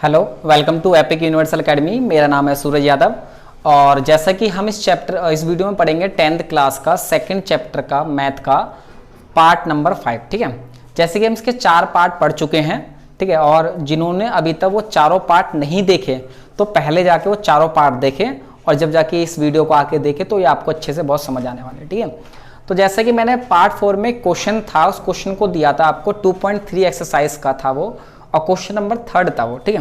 Hello, welcome to Epic Universal Academy. मेरा नाम है सूरज यादव और जैसा कि हम इस वीडियो में पढ़ेंगे 10th क्लास का सेकंड चैप्टर का मैथ का पार्ट नंबर 5। ठीक है, जैसे कि हम इसके 4 पार्ट पढ़ चुके हैं। ठीक है, और जिन्होंने अभी तक वो चारों पार्ट नहीं देखे तो पहले जाके वो चारों पार्ट देखें और जब जाके इस वीडियो को आके देखें तो ये आपको अच्छे से बहुत समझ आने वाले। ठीक है, तो जैसे कि मैंने पार्ट 4 में क्वेश्चन था, उस क्वेश्चन को दिया था आपको 2.3 एक्सरसाइज का था वो, और क्वेश्चन नंबर 3 था वो। ठीक है,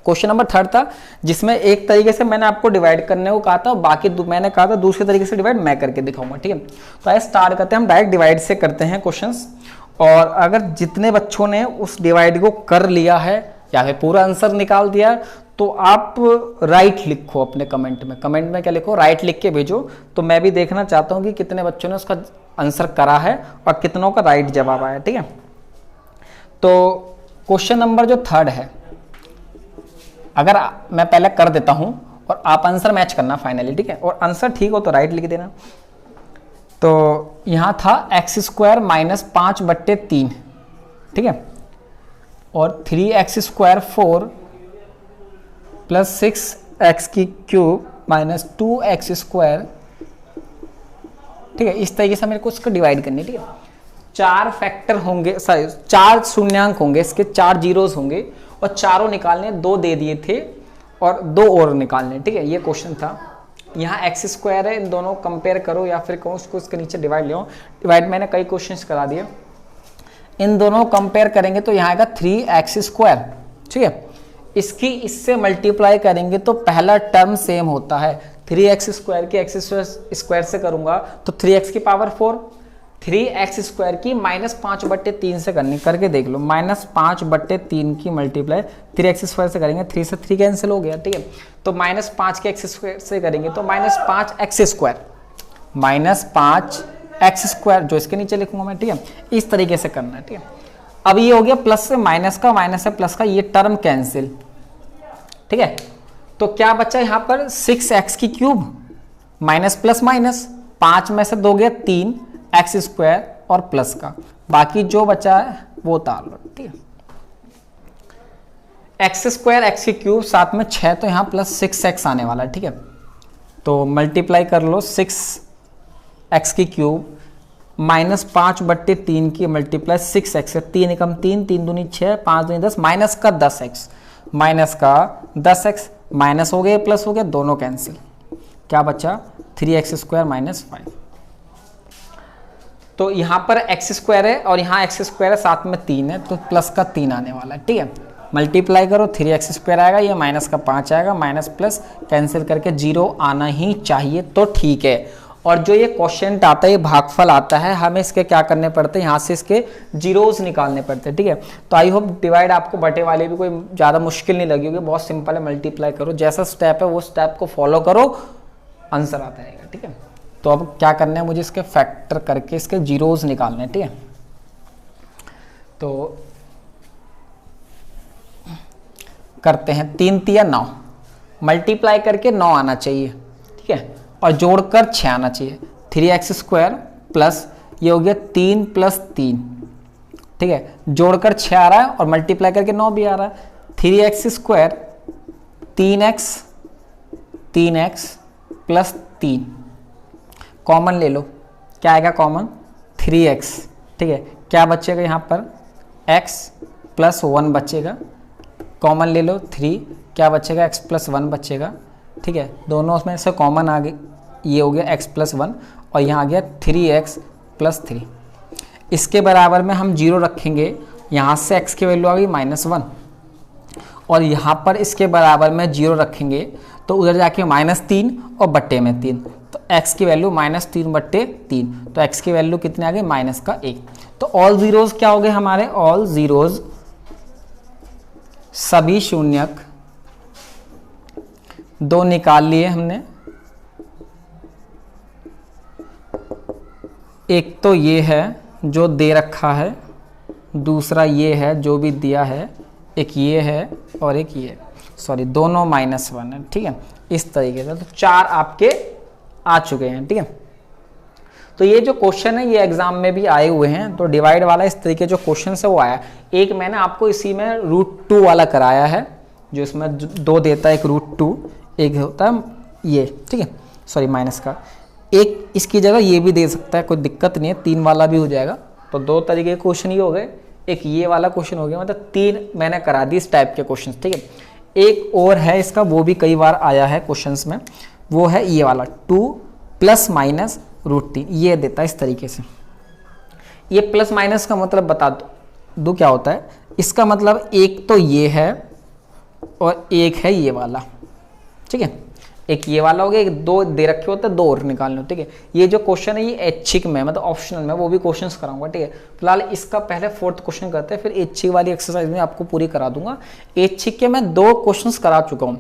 क्वेश्चन नंबर 3 था जिसमें एक तरीके से मैंने आपको डिवाइड करने को कहा था, बाकी मैंने कहा था दूसरे तरीके से डिवाइड मैं करके दिखाऊंगा। ठीक है, तो आइए स्टार्ट करते हैं। हम डायरेक्ट डिवाइड से करते हैं क्वेश्चंस, और अगर जितने बच्चों ने उस डिवाइड को कर लिया है या फिर पूरा आंसर निकाल दिया तो आप राइट लिखो अपने कमेंट में क्या लिखो, राइट लिख के भेजो। तो मैं भी देखना चाहता हूँ कि कितने बच्चों ने उसका आंसर करा है और कितनों का राइट जवाब आया। ठीक है, तो क्वेश्चन नंबर जो 3 है, अगर मैं पहले कर देता हूं और आप आंसर मैच करना फाइनली। ठीक है, और आंसर ठीक हो तो राइट लिख देना। तो यहां था x² माइनस 5/3। ठीक है, और 3x² 4 plus 6x³ minus 2x²। ठीक है, इस तरीके से मेरे को इसको डिवाइड करनी। ठीक है, 4 फैक्टर होंगे, 4 शून्यांक होंगे, इसके 4 जीरोस होंगे और चारों निकालने, 2 दे दिए थे और 2 और निकालने। ठीक है, ये क्वेश्चन था। यहाँ x² है, इन दोनों कंपेयर करो या फिर कहूँ उसको इसके नीचे डिवाइड ले। डिवाइड मैंने कई क्वेश्चंस करा दिए, इन दोनों कंपेयर करेंगे तो यहाँ आएगा 3x²। ठीक है, इसकी इससे मल्टीप्लाई करेंगे तो पहला टर्म सेम होता है। 3x² की x² से करूंगा तो 3x की पावर 4, 3x² की -5/3 से करके देख लो। -5/3 की मल्टीप्लाई 3x² से करेंगे, 3 से 3 कैंसिल हो गया। ठीक है, तो -5 के x² से करेंगे तो -5x², -5x², जो इसके नीचे लिखूंगा मैं। ठीक है, इस तरीके से करना है। ठीक है, अब ये हो गया प्लस से माइनस का, माइनस से प्लस का, ये टर्म कैंसिल। ठीक है, तो क्या बचा यहाँ पर 6x³ माइनस प्लस माइनस, 5 में से 2 गया 3 x² और प्लस का, बाकी जो बचा है वो उतार लो। ठीक है, x² x³ साथ में 6, तो यहाँ प्लस 6x आने वाला है। ठीक है, तो मल्टीप्लाई कर लो 6x³ माइनस 5/3 की मल्टीप्लाई 6x है, 3 एकम 3, 3 दूनी 6, 5 दूनी 10, माइनस का 10x, माइनस हो गया प्लस हो गया, दोनों कैंसिल। क्या बचा 3x² माइनस 5। तो यहाँ पर x² है और यहाँ x² है, साथ में 3 है, तो प्लस का 3 आने वाला है। ठीक है, मल्टीप्लाई करो 3x² आएगा, ये माइनस का 5 आएगा, माइनस प्लस कैंसिल करके 0 आना ही चाहिए, तो ठीक है। और जो ये क्वेश्चन आता है, ये भागफल आता है, हमें इसके क्या करने पड़ते हैं, यहाँ से इसके जीरोस निकालने पड़ते हैं। ठीक है, तो आई होप डिवाइड आपको बटे वाले भी कोई ज़्यादा मुश्किल नहीं लगी होगी, बहुत सिंपल है। मल्टीप्लाई करो, जैसा स्टेप है वो स्टेप को फॉलो करो, आंसर आता रहेगा। ठीक है, तो अब क्या करना है, मुझे इसके फैक्टर करके इसके जीरोस निकालने हैं। ठीक है, तो करते हैं। 3 तिया 9, मल्टीप्लाई करके 9 आना चाहिए। ठीक है, और जोड़कर 6 आना चाहिए। 3x² प्लस ये हो गया 3 + 3। ठीक है, जोड़कर 6 आ रहा है और मल्टीप्लाई करके 9 भी आ रहा है। 3x² 3x प्लस 3 कॉमन ले लो, क्या आएगा कॉमन 3x। ठीक है, क्या बचेगा यहाँ पर x + 1 बचेगा, कॉमन ले लो 3, क्या बचेगा x + 1 बचेगा। ठीक है, दोनों में से कॉमन आ गए, ये हो गया x + 1 और यहाँ आ गया 3x + 3। इसके बराबर में हम 0 रखेंगे, यहाँ से x की वैल्यू आ गई -1 और यहाँ पर इसके बराबर में 0 रखेंगे तो उधर जाके -3 और बट्टे में 3, तो x की वैल्यू -3/3, तो x की वैल्यू कितने आ गई -1। तो ऑल जीरोस क्या हो गए हमारे, ऑल जीरोस सभी शून्यक 2 निकाल लिए हमने। एक तो ये है जो दे रखा है, दूसरा ये है जो भी दिया है, एक ये है और एक ये, सॉरी दोनों -1 है। ठीक है, इस तरीके से तो 4 आपके आ चुके हैं। ठीक है, तो ये जो क्वेश्चन है ये एग्जाम में भी आए हुए हैं, तो डिवाइड वाला इस तरीके जो क्वेश्चन है वो आया। एक मैंने आपको इसी में √2 वाला कराया है, जो इसमें 2 देता है, एक √2, एक होता है ये, ठीक है, सॉरी माइनस का, एक इसकी जगह ये भी दे सकता है, कोई दिक्कत नहीं है, 3 वाला भी हो जाएगा। तो 2 तरीके के क्वेश्चन ये हो गए, एक ये वाला क्वेश्चन हो गया, मतलब 3 मैंने करा दी इस टाइप के क्वेश्चन, ठीक है। एक और है इसका, वो भी कई बार आया है क्वेश्चंस में, वो है ये वाला 2 + -√3, ये देता है इस तरीके से। ये प्लस माइनस का मतलब बता दो क्या होता है। इसका मतलब एक तो ये है और एक है ये वाला, ठीक है, एक ये वाला हो गया, एक 2 दे रखे होते हैं, 2 और निकालने होते, ठीक है। ये जो क्वेश्चन है ये ऐच्छिक में, मतलब ऑप्शनल में, वो भी क्वेश्चंस कराऊंगा, ठीक है। फिलहाल इसका पहले 4th क्वेश्चन करते हैं, फिर ऐच्छिक वाली एक्सरसाइज में आपको पूरी करा दूंगा। ऐच्छिक के मैं 2 क्वेश्चंस करा चुका हूँ,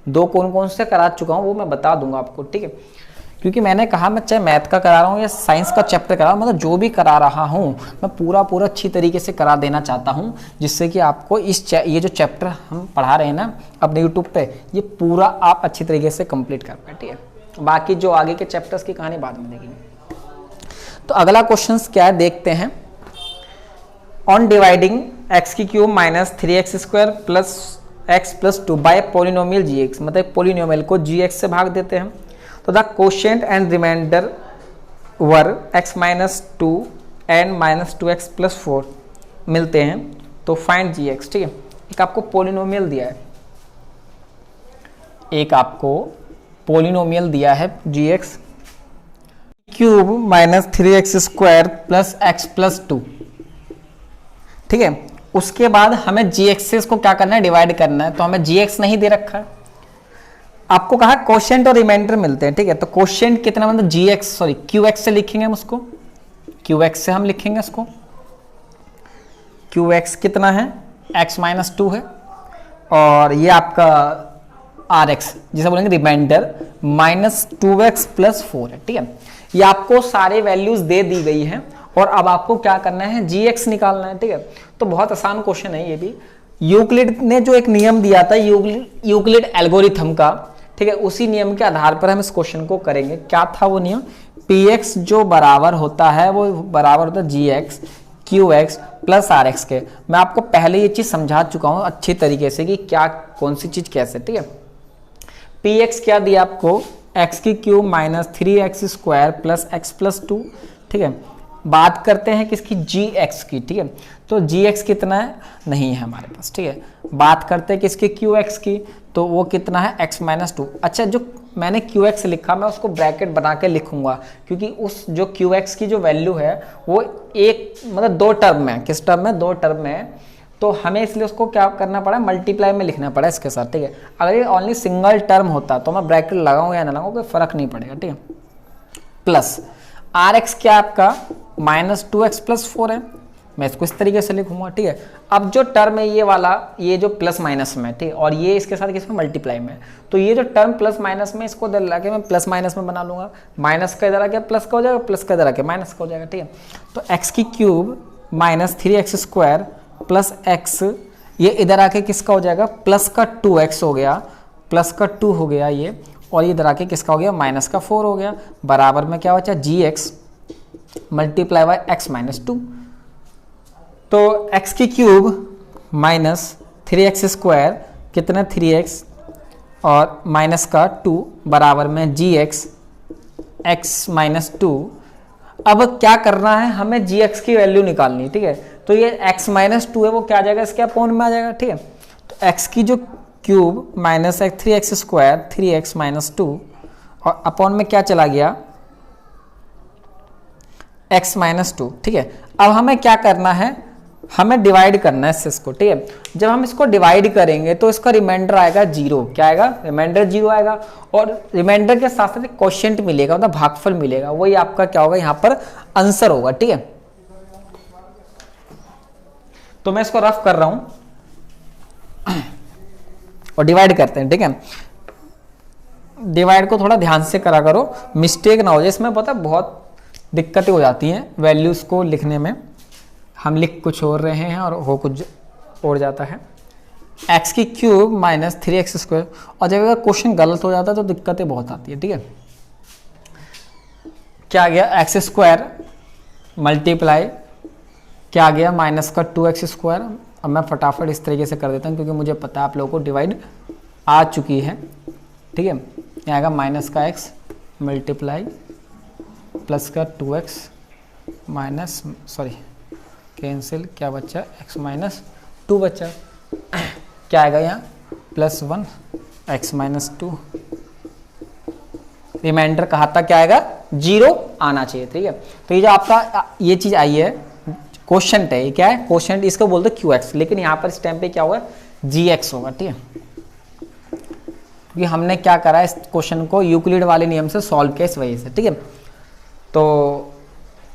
2 कौन कौन से करा चुका हूँ वो मैं बता दूंगा आपको, ठीक है। क्योंकि मैंने कहा मैं चाहे मैथ का करा रहा हूँ या साइंस का चैप्टर करा रहा हूँ, मतलब जो भी करा रहा हूँ मैं पूरा अच्छी तरीके से करा देना चाहता हूँ, जिससे कि आपको ये जो चैप्टर हम पढ़ा रहे हैं ना अपने यूट्यूब पे, ये पूरा आप अच्छी तरीके से कंप्लीट कर पाए, ठीक है। बाकी जो आगे के चैप्टर्स की कहानी बाद में देखेंगे। तो अगला क्वेश्चन क्या है देखते हैं। On dividing x³ - 3x² + x + 2 by polynomial gx, मतलब पोलिनोमियल को gx से भाग देते हैं। तो the quotient and remainder were x - 2 एंड -2x + 4 मिलते हैं, तो फाइंड gx, ठीक है। एक आपको पोलिनोमियल दिया है, एक आपको पोलिनोमियल दिया है gx³ - 3x² + x + 2, ठीक है। उसके बाद हमें gx से इसको क्या करना है, डिवाइड करना है, तो हमें gx नहीं दे रखा है। आपको कहा क्वोशिएंट और रिमाइंडर मिलते हैं, ठीक है। तो क्वोशिएंट कितना, मतलब qx से लिखेंगे हम उसको, qx से हम लिखेंगे इसको, qx कितना है, x - 2 है, और ये आपका rx जिसे बोलेंगे रिमाइंडर -2x + 4 है, ठीक है। ये आपको सारे वैल्यूज दे दी गई हैं और अब आपको क्या करना है, gx निकालना है, ठीक है। तो बहुत आसान क्वेश्चन है ये भी। यूक्लिड ने जो एक नियम दिया था यूक्लिड एल्गोरिथम का, ठीक है, उसी नियम के आधार पर हम इस क्वेश्चन को करेंगे। क्या था वो नियम, px जो बराबर होता है वो बराबर होता है gx qx + rx के। मैं आपको पहले ये चीज समझा चुका हूं अच्छी तरीके से कि क्या कौन सी चीज कैसे, ठीक है। px क्या दिया आपको, x³ - 3x² + x + 2, ठीक है। बात करते हैं किसकी, gx की, ठीक है। तो gx कितना है, नहीं है हमारे पास, ठीक है। बात करते हैं किसकी, qx की, तो वो कितना है, x - 2। अच्छा, जो मैंने qx लिखा मैं उसको ब्रैकेट बना के लिखूंगा, क्योंकि उस जो qx की जो वैल्यू है वो एक मतलब 2 टर्म में, किस टर्म में, 2 टर्म में, तो हमें इसलिए उसको क्या करना पड़ा, मल्टीप्लाई में लिखना पड़ा इसके साथ, ठीक है। अगर ये ओनली सिंगल टर्म होता तो मैं ब्रैकेट लगाऊं या ना लगाऊं कोई फर्क नहीं पड़ेगा, ठीक है। प्लस rx क्या आपका -2x + 4 है, मैं इसको इस तरीके से लिखूंगा, ठीक है। अब जो टर्म है ये वाला, ये जो प्लस माइनस में, ठीक है, और ये इसके साथ किसमें, मल्टीप्लाई में, तो ये जो टर्म प्लस माइनस में, इसको इधर लाके मैं प्लस माइनस में बना लूंगा, माइनस का इधर आके प्लस का हो जाएगा, प्लस का इधर आके माइनस का हो जाएगा, ठीक है। तो x³ - 3x² + x, ये इधर आके किसका हो जाएगा, प्लस का 2x हो गया, प्लस का 2 हो गया ये, और इधर आके किसका हो गया, माइनस का 4 हो गया, बराबर में क्या बचा, gx × x - 2। तो x³ - 3x² कितना, 3x और माइनस का 2 बराबर में gx x - 2। अब क्या करना है, हमें gx की वैल्यू निकालनी है, ठीक है। तो ये x - 2 है वो क्या आ जाएगा, इसके अपॉन में आ जाएगा, ठीक है। तो x की जो क्यूब - 3x² 3x - 2 और अपॉन में क्या चला गया, x - 2, ठीक है। अब हमें क्या करना है, हमें डिवाइड करना है इसको, ठीक है। जब हम इसको डिवाइड करेंगे तो इसका रिमाइंडर आएगा 0, क्या आएगा, रिमाइंडर 0 आएगा, और रिमाइंडर के साथ साथ क्वोशिएंट मिलेगा, मतलब भागफल मिलेगा, वही आपका क्या होगा, यहाँ पर आंसर होगा, ठीक है। तो मैं इसको रफ कर रहा हूं और डिवाइड करते हैं, ठीक है। डिवाइड को थोड़ा ध्यान से करा करो, मिस्टेक ना हो जाए इसमें, पता है बहुत दिक्कतें हो जाती हैं वैल्यूज को लिखने में, हम लिख कुछ और रहे हैं और हो कुछ और जाता है। x³ - 3x², और जब अगर क्वेश्चन गलत हो जाता है तो दिक्कतें बहुत आती है, ठीक है। क्या आ गया, x² मल्टीप्लाई क्या आ गया, माइनस का 2x² अब मैं फटाफट इस तरीके से कर देता हूँ क्योंकि मुझे पता है आप लोगों को डिवाइड आ चुकी है, ठीक है। यहाँ आएगा माइनस का x मल्टीप्लाई प्लस का 2x माइनस, सॉरी कैंसिल, क्या बचा, x माइनस 2 बचा। क्या आएगा यहाँ +1 x माइनस 2, रिमाइंडर कहा था क्या आएगा 0 आना चाहिए, ठीक है। तो ये जो आपका ये चीज आई है क्वोशंट है, ये क्या है क्वोशंट, इसको बोलते हैं QX, लेकिन यहाँ पर इस टाइम पे क्या होगा GX होगा, ठीक है। क्योंकि हमने क्या करा इस क्वेश्चन को यूक्लिड वाले नियम से सॉल्व किया इस वजह से, ठीक है। तो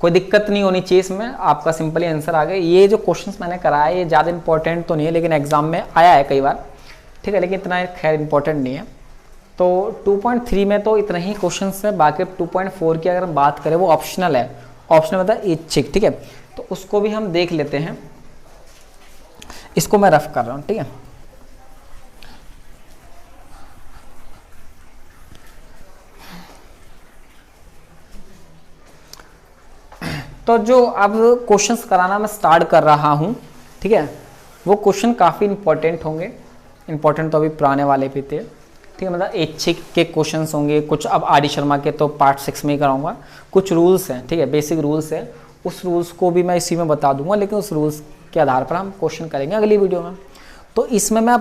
कोई दिक्कत नहीं होनी चाहिए इसमें, आपका सिंपली आंसर आ गया। ये जो क्वेश्चंस मैंने कराया ये ज़्यादा इंपॉर्टेंट तो नहीं है, लेकिन एग्जाम में आया है कई बार, ठीक है, लेकिन इतना खैर इंपॉर्टेंट नहीं है। तो 2.3 में तो इतना ही क्वेश्चंस है, बाकी 2.4 की अगर हम बात करें वो ऑप्शनल है, ऑप्शनल मतलब ऐच्छिक, ठीक है। तो उसको भी हम देख लेते हैं, इसको मैं रफ कर रहा हूँ, ठीक है। तो जो अब क्वेश्चंस कराना मैं स्टार्ट कर रहा हूँ, ठीक है, वो क्वेश्चन काफ़ी इंपॉर्टेंट होंगे। इंपॉर्टेंट तो अभी पुराने वाले भी थे, ठीक है, मतलब ऐच्छिक के क्वेश्चंस होंगे कुछ। अब आर डी शर्मा के तो पार्ट 6 में ही कराऊंगा। कुछ रूल्स हैं, ठीक है, बेसिक रूल्स है, उस रूल्स को भी मैं इसी में बता दूंगा, लेकिन उस रूल्स के आधार पर हम क्वेश्चन करेंगे अगली वीडियो में। तो इसमें मैं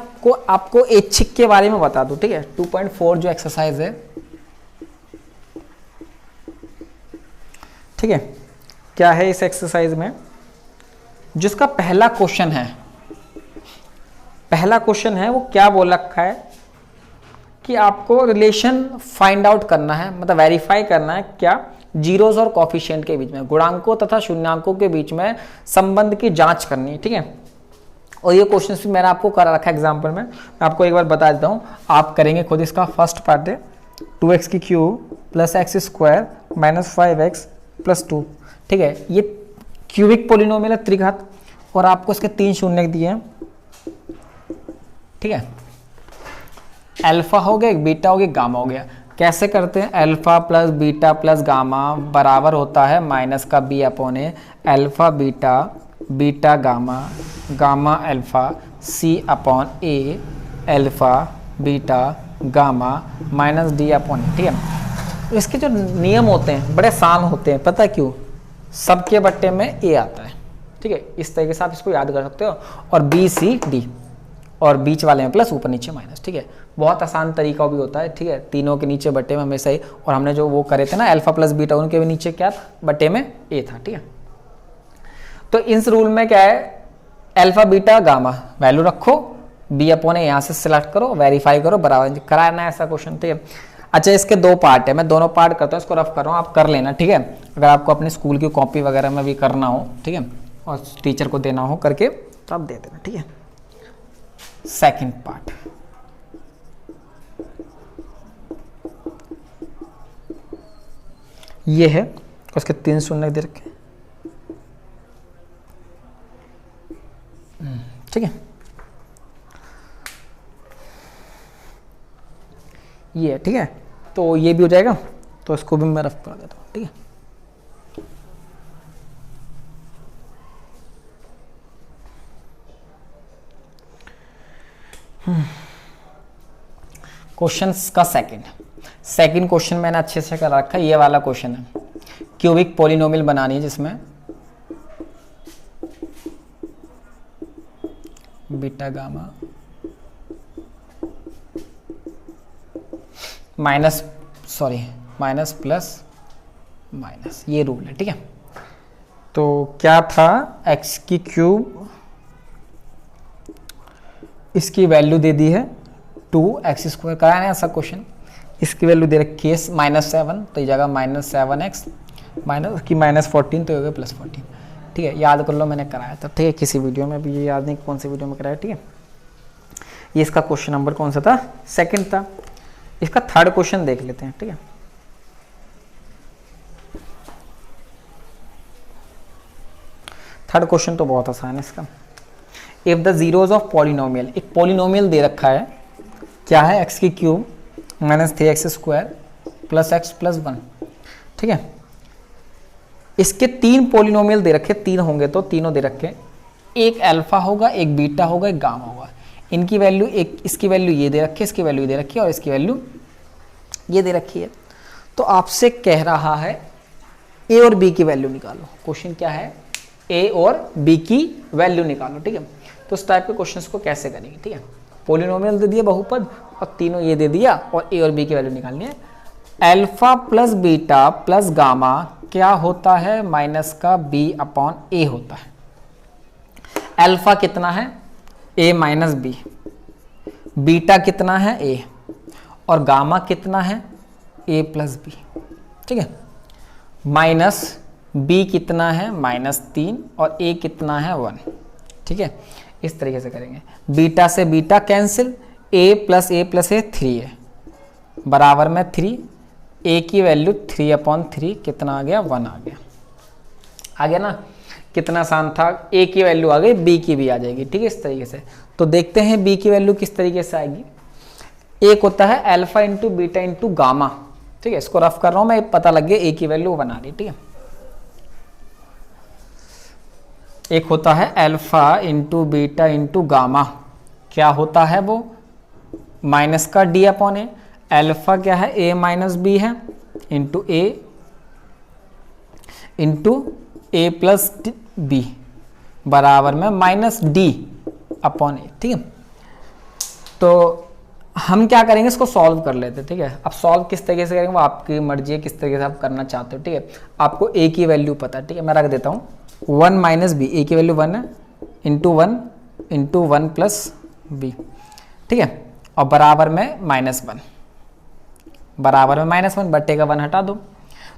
आपको ऐच्छिक के बारे में बता दूँ, ठीक है। 2.4 जो एक्सरसाइज है, ठीक है, क्या है इस एक्सरसाइज में, जिसका पहला क्वेश्चन है वो क्या बोल रखा है कि आपको रिलेशन फाइंड आउट करना है, मतलब वेरीफाई करना है क्या, जीरोस और कॉफिशिएंट के बीच में, गुणांकों तथा शून्यांकों के बीच में संबंध की जांच करनी है, ठीक है। और ये क्वेश्चन भी मैंने आपको करा रखा है एग्जाम्पल में, मैं आपको एक बार बता देता हूँ, आप करेंगे खुद। इसका फर्स्ट पार्ट है 2x की cube plus x square minus 5x plus 2, ठीक है। ये क्यूबिक पोलिनोमियल है, त्रिघात, और आपको इसके 3 शून्य दिए हैं, ठीक है। अल्फा हो गया, एक बीटा हो गया, गामा हो गया। कैसे करते हैं, alpha plus beta plus gamma बराबर होता है माइनस का b upon a, alpha beta beta gamma gamma alpha c upon a, alpha beta gamma minus d upon a, ठीक है। इसके जो नियम होते हैं बड़े आसान होते हैं, पता है क्यों, सबके बट्टे में a आता है, ठीक है। इस तरीके से आप इसको याद कर सकते हो, और b c d, और बीच वाले में प्लस, ऊपर नीचे माइनस, ठीक है। बहुत आसान तरीका भी होता है, ठीक है। तीनों के नीचे बट्टे में हमेशा ही, और हमने जो वो करे थे ना अल्फा प्लस बीटा, उनके भी नीचे क्या था, बट्टे में ए था, ठीक है। तो इस रूल में क्या है, अल्फा बीटा गामा वैल्यू रखो, बी अपॉन ए यहाँ से सिलेक्ट करो, वेरीफाई करो, बराबर कराना है ऐसा क्वेश्चन, ठीक है। अच्छा, इसके 2 पार्ट है, मैं दोनों पार्ट करता हूँ, इसको रफ कर रहा हूँ, आप कर लेना, ठीक है। अगर आपको अपने स्कूल की कॉपी वगैरह में भी करना हो, ठीक है, और टीचर को देना हो करके, तो आप दे देना, ठीक है। सेकंड पार्ट, ये है, उसके 3 शून्य दे रखे, ठीक है। ये है, ठीक है। तो ये भी हो जाएगा, तो इसको भी मैं रफ कर देता हूँ, ठीक है। क्वेश्चंस का सेकंड क्वेश्चन मैंने अच्छे से कर रखा है। ये वाला क्वेश्चन है, क्यूबिक पॉलिनोमियल बनानी है जिसमें beta gamma minus plus minus, ये रूल है, ठीक है। तो क्या था, x की क्यूब, इसकी वैल्यू दे दी है 2x स्क्वायर, कराया ना ऐसा क्वेश्चन, इसकी वैल्यू दे रखी है -7, तो ये जगह -7x माइनस की -14, तो हो गया +14, ठीक है। याद कर लो, मैंने कराया था, ठीक है, किसी वीडियो में भी, ये याद नहीं कौन सी वीडियो में कराया, ठीक है। ये इसका क्वेश्चन नंबर कौन सा था, सेकंड था। इसका थर्ड क्वेश्चन देख लेते हैं, ठीक है। थर्ड क्वेश्चन तो बहुत आसान है इसका। If the zeros of polynomial, एक पॉलिनोमियल दे रखा है, क्या है, x की cube -3x square plus x plus 1, ठीक है। इसके 3 पॉलिनोमियल दे रखे, 3 होंगे तो तीनों दे रखे, एक अल्फा होगा, एक बीटा होगा, एक गामा होगा। इनकी वैल्यू, एक इसकी वैल्यू ये दे रखी है, इसकी वैल्यू ये दे रखी है और इसकी वैल्यू ये दे रखी है। तो आपसे कह रहा है ए और बी की वैल्यू निकालो। क्वेश्चन क्या है, ए और बी की वैल्यू निकालो, ठीक है। तो इस टाइप के क्वेश्चंस को कैसे करेंगे, ठीक है। पॉलिनोमियल दे दिया बहुपद और तीनों ये दे दिया और ए और बी की वैल्यू निकालनी है। Alpha plus beta plus gamma क्या होता है, माइनस का बी अपॉन ए होता है। अल्फा कितना है, ए माइनस बी, बीटा कितना है ए, और गामा कितना है ए प्लस बी, ठीक है। माइनस बी कितना है -3 और ए कितना है 1, ठीक है। इस तरीके से करेंगे, बीटा से बीटा कैंसिल, ए प्लस ए 3 है बराबर में 3, ए की वैल्यू 3/3 कितना आ गया 1 आ गया ना। कितना आसान था, ए की वैल्यू आ गई, बी की भी आ जाएगी, ठीक है। इस तरीके से तो देखते हैं बी की वैल्यू किस तरीके से आएगी। एक होता है alpha into beta into gamma, ठीक है। इसको रफ कर रहा हूं मैं, पता लग गया ए की वैल्यू बना रही, ठीक है। एक होता है alpha into beta into gamma, क्या होता है वो, माइनस का डी अपॉन ए। अल्फा क्या है, ए माइनस बी है, इंटू ए प्लस बी बराबर में माइनस डी अपॉन ए, ठीक है। तो हम क्या करेंगे, इसको सॉल्व कर लेते हैं, ठीक है। अब सॉल्व किस तरीके से करेंगे वो आपकी मर्जी है, किस तरीके से आप करना चाहते हो, ठीक है। आपको ए की वैल्यू पता है, ठीक है। मैं रख देता हूँ 1 माइनस बी, ए की वैल्यू 1 है, इंटू 1 प्लस बी, ठीक है। और बराबर में -1, बराबर में -1, बटे का 1 हटा दो।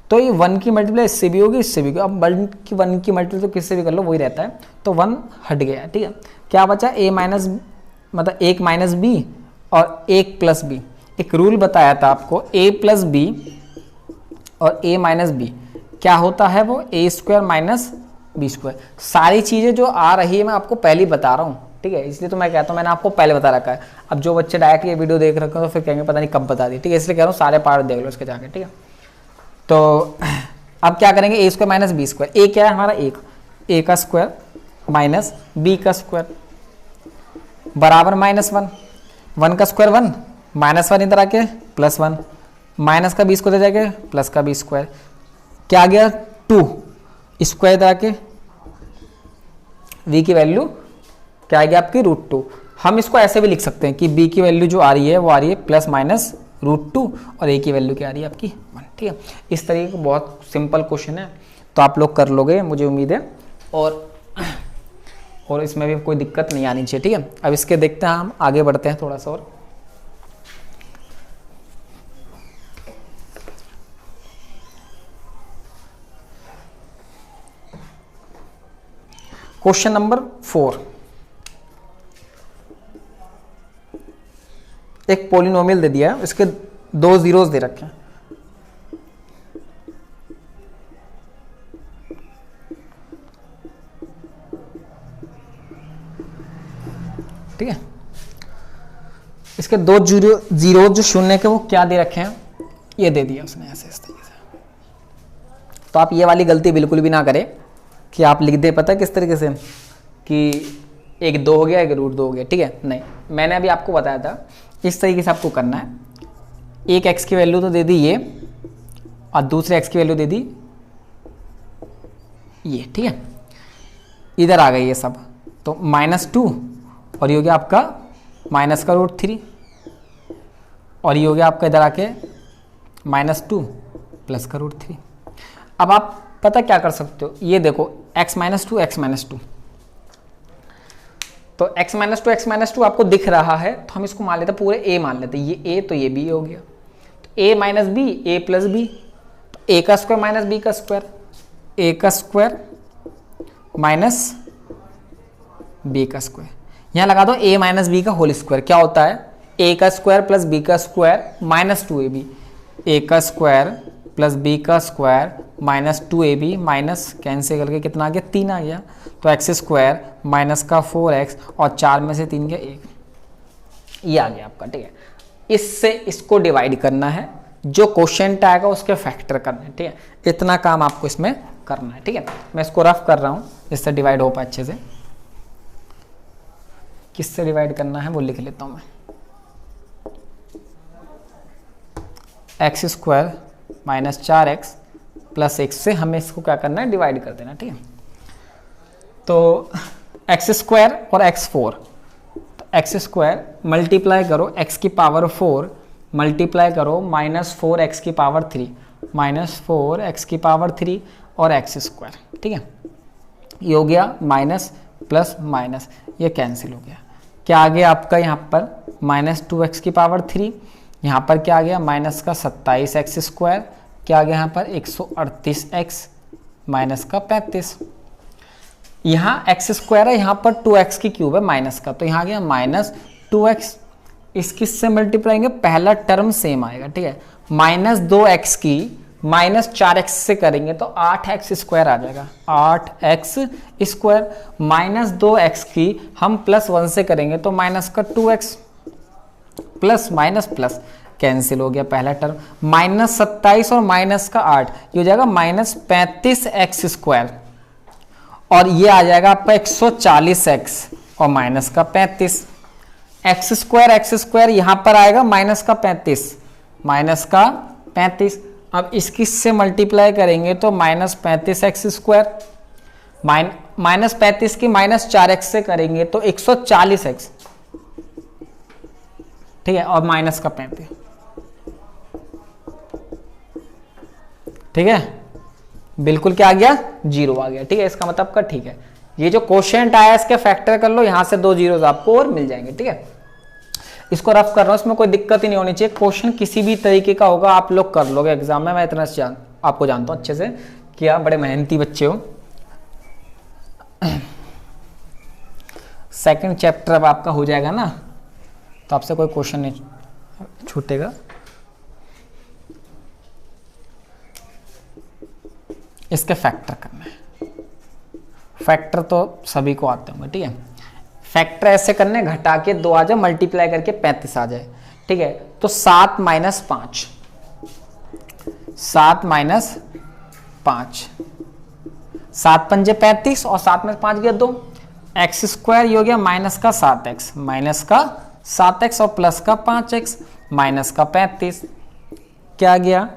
तो ये 1 की मल्टीप्लाई इससे भी होगी, इससे भी होगी। अब 1 की मल्टीप्लाई तो किससे भी कर लो, वही रहता है। तो 1 हट गया, ठीक है। क्या बचा, ए माइनस मतलब 1 माइनस बी और 1 प्लस बी। एक रूल बताया था आपको, ए प्लस बी और ए माइनस बी क्या होता है वो, ए स्क्वायर माइनस बी स्क्वायर। सारी चीज़ें जो आ रही है मैं आपको पहले ही बता रहा हूँ, ठीक है। इसलिए तो मैं कहता हूँ मैंने आपको पहले बता रखा है। अब जो बच्चे डायरेक्ट ये वीडियो देख रखे हो तो फिर कहेंगे पता नहीं कब बता दी, ठीक है। इसलिए कह रहा हूँ सारे पार्ट देख लो इसके जाके, ठीक है। तो अब क्या करेंगे, ए स्क्वायर माइनस बी स्क्वायर। ए क्या है हमारा, ए का स्क्वायर माइनस बी का स्क्वायर बराबर -1, 1 का स्क्वायर 1, -1 इधर आके +1, माइनस का बी स्क्वायर जाके प्लस का बी स्क्वायर, क्या आ गया 2 स्क्वायर इधर आके, v की वैल्यू क्या आएगी आपकी √2। हम इसको ऐसे भी लिख सकते हैं कि b की वैल्यू जो आ रही है वो आ रही है +-√2 और a की वैल्यू क्या आ रही है आपकी 1, ठीक है। इस तरीके का बहुत सिंपल क्वेश्चन है, तो आप लोग कर लोगे मुझे उम्मीद है, और इसमें भी कोई दिक्कत नहीं आनी चाहिए, ठीक है। अब इसके देखते हैं, हम आगे बढ़ते हैं थोड़ा सा और। क्वेश्चन नंबर 4, एक पॉलिनोमियल दे दिया है, इसके 2 जीरोस दे रखे हैं, ठीक है। इसके 2 जीरो जो शून्य के वो क्या दे रखे हैं, ये दे दिया उसने ऐसे इस तरीके से। तो आप ये वाली गलती बिल्कुल भी ना करें कि आप लिख दे, पता है किस तरीके से, कि एक 2 हो गया एक √2 हो गया, ठीक है। नहीं, मैंने अभी आपको बताया था इस तरीके से आपको करना है। एक x की वैल्यू तो दे दी ये, और दूसरे x की वैल्यू दे दी ये, ठीक है। इधर आ गई ये सब, तो -2 और ये हो गया आपका माइनस का √3 और ये हो गया आपका इधर आके -2 प्लस का √3। अब आप पता क्या कर सकते हो, ये देखो x -2 x -2, तो x -2 आपको दिख रहा है, तो हम इसको मान लेते पूरे a मान लेते, ये a तो ये b हो गया, तो a minus B a plus B, तो a का स्क्वायर माइनस b का स्क्वायर, a का स्क्वायर माइनस b का स्क्वायर, यहाँ लगा दो a माइनस बी का होल स्क्वायर, क्या होता है a का स्क्वायर प्लस b का स्क्वायर -2ab, a का स्क्वायर प्लस b का स्क्वायर -2ab, माइनस कैंसिल करके कितना आ गया 3 आ गया, तो x स्क्वायर माइनस का 4x और 4 में से 3 गया 1, ये आ गया आपका, ठीक है। इससे इसको डिवाइड करना है, जो क्वोशिएंट आएगा उसके फैक्टर करना है, ठीक है। इतना काम आपको इसमें करना है, ठीक है। मैं इसको रफ कर रहा हूँ, इससे डिवाइड हो पाए अच्छे से। किससे डिवाइड करना है वो लिख लेता हूं मैं, x square minus 4x plus 1 से हमें इसको क्या करना है, डिवाइड कर देना। ठीक है, तो एक्स स्क्वायर और x4, तो एक्स स्क्वायर मल्टीप्लाई करो x की पावर 4 मल्टीप्लाई करो माइनस 4x की पावर 3 माइनस 4x की पावर 3 और एक्स स्क्वायर। ठीक है, ये हो गया माइनस प्लस माइनस, ये कैंसिल हो गया। क्या आ गया आपका यहाँ पर माइनस 2x की पावर 3, यहाँ पर क्या आ गया माइनस का 27x स्क्वायर, क्या आ गया यहाँ पर 138x माइनस का 35। यहाँ एक्स स्क्वायर है, यहाँ पर 2x की क्यूब है माइनस का, तो यहाँ आ गया माइनस 2x। इस किससे मल्टीप्लाई करेंगे, पहला टर्म सेम आएगा। ठीक है, माइनस 2x की माइनस 4x से करेंगे तो 8x स्क्वायर आ जाएगा, 8x स्क्वायर। माइनस 2x की हम प्लस 1 से करेंगे तो माइनस का 2x, plus minus plus cancel हो गया पहला टर्म, माइनस 27 और माइनस का 8, ये हो जाएगा माइनस 35x स्क्वायर, और ये आ जाएगा आपका 140x और माइनस का 35। एक्स स्क्वायर यहां पर आएगा माइनस का 35, माइनस का 35। अब इसकी से मल्टीप्लाई करेंगे तो माइनस 35x स्क्वायर, माइनस 35 की माइनस 4x से करेंगे तो 140x। ठीक है, और माइनस का 35। ठीक है, बिल्कुल क्या आ गया, 0 आ गया। ठीक है, इसका मतलब का ठीक है, ये जो क्वोशिएंट आया इसके फैक्टर कर लो, यहां से 2 जीरोस आपको और मिल जाएंगे। ठीक है, इसको रफ कर रहा हूं, इसमें कोई दिक्कत ही नहीं होनी चाहिए। क्वेश्चन किसी भी तरीके का होगा आप लोग कर लोगे एग्जाम में, मैं इतना आपको जानता हूं अच्छे से कि आप बड़े मेहनती बच्चे हो। सेकंड चैप्टर अब आपका हो जाएगा ना, तो आपसे कोई क्वेश्चन नहीं छूटेगा। इसके फैक्टर करना है, फैक्टर तो सभी को आते होंगे। ठीक है, फैक्टर ऐसे करने, घटा के 2 आ जाए, मल्टीप्लाई करके 35 आ जाए। ठीक है, तो 7 माइनस 5, 7 माइनस 5, 7 पंजे 35 और 7 में 5 गया 2, एक्स स्क्वायर ये हो गया माइनस का 7x, माइनस का 7x और प्लस का 5x माइनस का 35। क्या गया,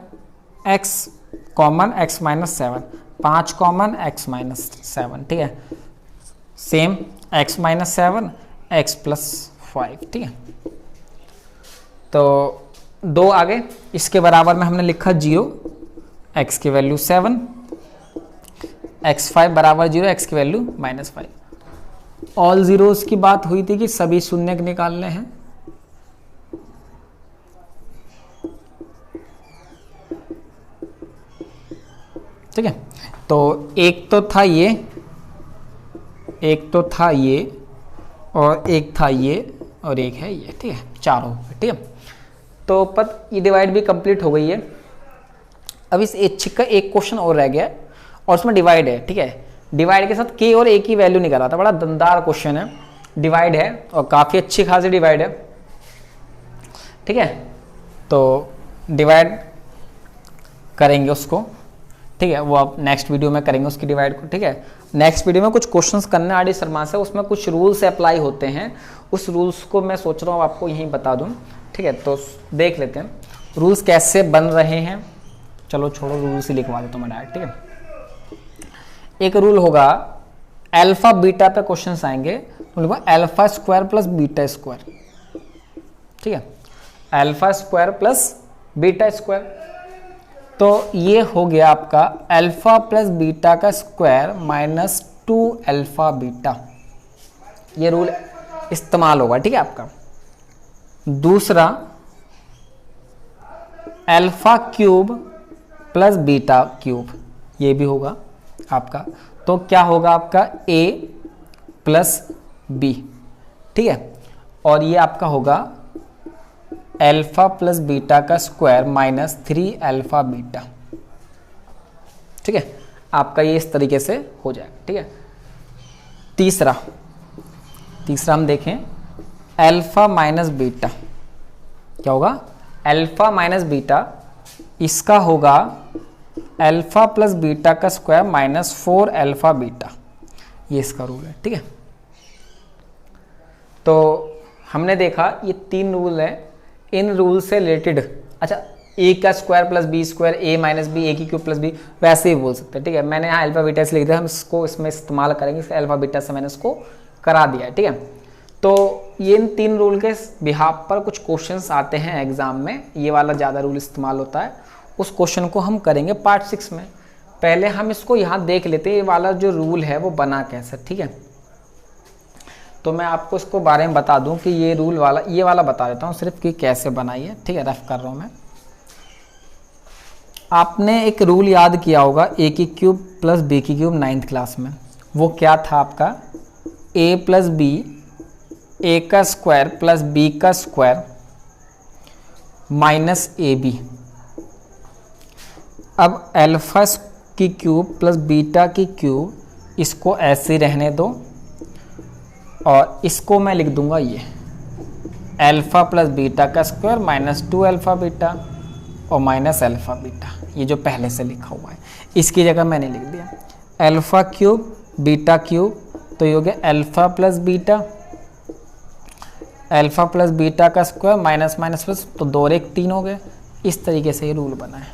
x common x minus 7, 5 common x minus 7। ठीक है, same x minus 7 x plus 5। ठीक है, तो 2 आ गए, इसके बराबर में हमने लिखा 0, x की वैल्यू 7, x5 बराबर 0, x की वैल्यू माइनस 5। ऑल जीरोस की बात हुई थी कि सभी शून्य निकालने हैं। ठीक है, तो एक तो था ये, एक तो था ये, और एक था ये, और एक है ये। ठीक है, 4 हो गए। ठीक है, तो ये डिवाइड भी कंप्लीट हो गई है। अब इस ऐच्छिक का एक क्वेश्चन और रह गया और उसमें डिवाइड है। ठीक है, डिवाइड के साथ k और a की वैल्यू निकाला था, बड़ा दमदार क्वेश्चन है। डिवाइड है और काफ़ी अच्छी खासी डिवाइड है। ठीक है, तो डिवाइड करेंगे उसको। ठीक है, वो आप नेक्स्ट वीडियो में करेंगे उसकी डिवाइड को। ठीक है, नेक्स्ट वीडियो में कुछ क्वेश्चंस करने आर डी शर्मा से, उसमें कुछ रूल्स अप्लाई होते हैं, उस रूल्स को मैं सोच रहा हूँ आपको यहीं बता दूँ। ठीक है, तो देख लेते हैं रूल्स कैसे बन रहे हैं। चलो छोड़ो, रूल्स ही लिखवा देता हूँ मैं डायरेक्ट। ठीक है, एक रूल होगा, अल्फा बीटा पे क्वेश्चंस आएंगे तो लिखो alpha square plus beta square. ठीक है, alpha square plus beta square, तो ये हो गया आपका अल्फा प्लस बीटा का स्क्वायर माइनस 2 अल्फा बीटा। ये रूल इस्तेमाल होगा। ठीक है, आपका दूसरा alpha cube plus beta cube, ये भी होगा आपका। तो क्या होगा आपका a प्लस बी। ठीक है, और ये आपका होगा अल्फा प्लस बीटा का स्क्वायर माइनस 3 अल्फा बीटा। ठीक है, आपका ये इस तरीके से हो जाएगा। ठीक है, तीसरा हम देखें, अल्फा माइनस बीटा क्या होगा, अल्फा माइनस बीटा, इसका होगा अल्फा प्लस बीटा का स्क्वायर माइनस 4 अल्फा बीटा। ये इसका रूल है। ठीक है, तो हमने देखा ये 3 रूल है, इन रूल से रिलेटेड, अच्छा ए का स्क्वायर प्लस बी स्क्वायर, ए माइनस बी, ए की क्यूब प्लस बी, वैसे ही बोल सकते हैं, ठीक है। मैंने यहाँ अल्फा बीटा से लिख दिया, हम इसको इसमें इस्तेमाल करेंगे, इसके अल्फा बीटा से मैंने इसको करा दिया है, ठीक है। तो ये इन 3 रूल के बिहाफ पर कुछ क्वेश्चंस आते हैं एग्जाम में, ये वाला ज़्यादा रूल इस्तेमाल होता है, उस क्वेश्चन को हम करेंगे पार्ट 6 में। पहले हम इसको यहाँ देख लेते हैं, ये वाला जो रूल है वो बना कैसे, ठीक है। तो मैं आपको इसको बारे में बता दूं कि ये रूल वाला, ये वाला बता देता हूँ सिर्फ कि कैसे बनाई है, ठीक है। रफ कर रहा हूँ मैं। आपने एक रूल याद किया होगा, ए की क्यूब प्लस बी की क्यूब 9th क्लास में, वो क्या था आपका, ए प्लस बी, ए का स्क्वायर प्लस बी का स्क्वायर माइनस ए बी। अब अल्फा की क्यूब प्लस बीटा की क्यूब, इसको ऐसे रहने दो और इसको मैं लिख दूंगा ये अल्फा प्लस बीटा का स्क्वायर माइनस 2 अल्फा बीटा और माइनस अल्फा बीटा, ये जो पहले से लिखा हुआ है इसकी जगह मैंने लिख दिया अल्फा क्यूब बीटा क्यूब, तो ये हो गया alpha plus beta, alpha plus beta का स्क्वायर माइनस माइनस प्लस, तो 2 और 1 3 हो गए। इस तरीके से ये रूल बना है,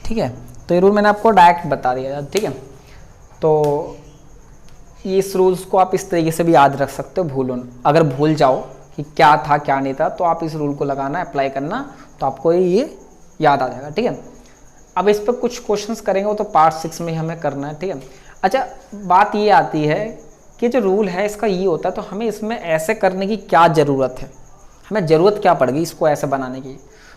ठीक है। तो ये रूल मैंने आपको डायरेक्ट बता दिया, ठीक है। तो इस रूल्स को आप इस तरीके से भी याद रख सकते हो, भूलो ना। अगर भूल जाओ कि क्या था क्या नहीं था, तो आप इस रूल को लगाना, अप्लाई करना, तो आपको ये याद आ जाएगा, ठीक है। अब इस पर कुछ क्वेश्चंस करेंगे, वो तो पार्ट 6 में ही हमें करना है, ठीक है। अच्छा, बात ये आती है कि जो रूल है इसका ये होता है, तो हमें इसमें ऐसे करने की क्या ज़रूरत है, हमें ज़रूरत क्या पड़ गई इसको ऐसे बनाने की।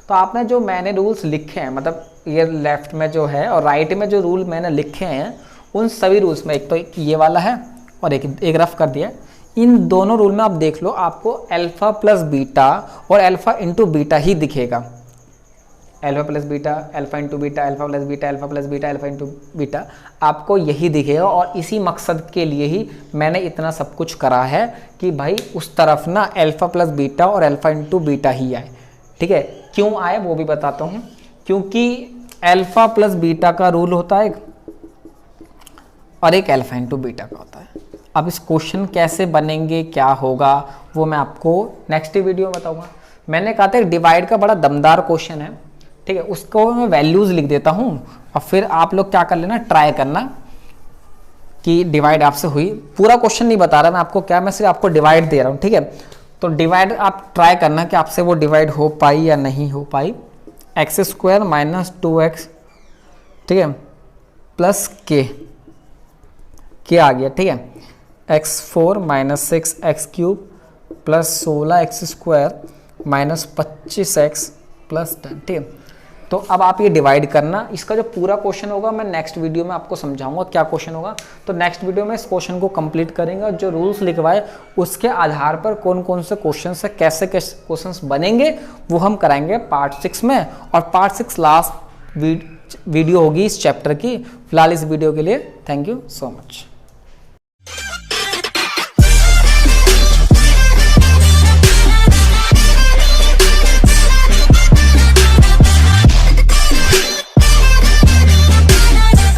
तो आपने जो मैंने रूल्स लिखे हैं, मतलब ये लेफ्ट में जो है और राइट में जो रूल मैंने लिखे हैं, उन सभी रूल्स में एक तो ये वाला है और एक रफ कर दिया, इन दोनों रूल में आप देख लो, आपको अल्फा प्लस बीटा और अल्फा इंटू बीटा ही दिखेगा। Alpha plus beta, alpha into beta, alpha plus beta, alpha plus beta, alpha into beta, आपको यही दिखेगा। और इसी मकसद के लिए ही मैंने इतना सब कुछ करा है कि भाई उस तरफ ना अल्फा प्लस बीटा और अल्फा इंटू बीटा ही आए, ठीक है। क्यों आए वो भी बताता हूँ, क्योंकि अल्फा प्लस बीटा का रूल होता है और एक अल्फा इंटू बीटा का होता है। अब इस क्वेश्चन कैसे बनेंगे, क्या होगा, वो मैं आपको नेक्स्ट वीडियो में बताऊंगा। मैंने कहा था डिवाइड का बड़ा दमदार क्वेश्चन है, ठीक है, उसको मैं वैल्यूज लिख देता हूँ और फिर आप लोग क्या कर लेना, ट्राई करना कि डिवाइड आपसे हुई। पूरा क्वेश्चन नहीं बता रहा मैं आपको, क्या मैं सिर्फ आपको डिवाइड दे रहा हूँ, ठीक है। तो डिवाइड आप ट्राई करना कि आपसे वो डिवाइड हो पाई या नहीं हो पाई। एक्स स्क्वायर माइनस 2x, ठीक है, प्लस के आ गया, ठीक है, x4 minus 6x cube plus 16x square minus 25x plus 10, ठीक है। तो अब आप ये डिवाइड करना, इसका जो पूरा क्वेश्चन होगा मैं नेक्स्ट वीडियो में आपको समझाऊंगा क्या क्वेश्चन होगा। तो नेक्स्ट वीडियो में इस क्वेश्चन को कंप्लीट करेंगे और जो रूल्स लिखवाए उसके आधार पर कौन कौन से क्वेश्चन से कैसे कैसे क्वेश्चंस बनेंगे वो हम कराएंगे पार्ट 6 में। और पार्ट 6 लास्ट वीडियो होगी इस चैप्टर की। फिलहाल इस वीडियो के लिए थैंक यू सो मच।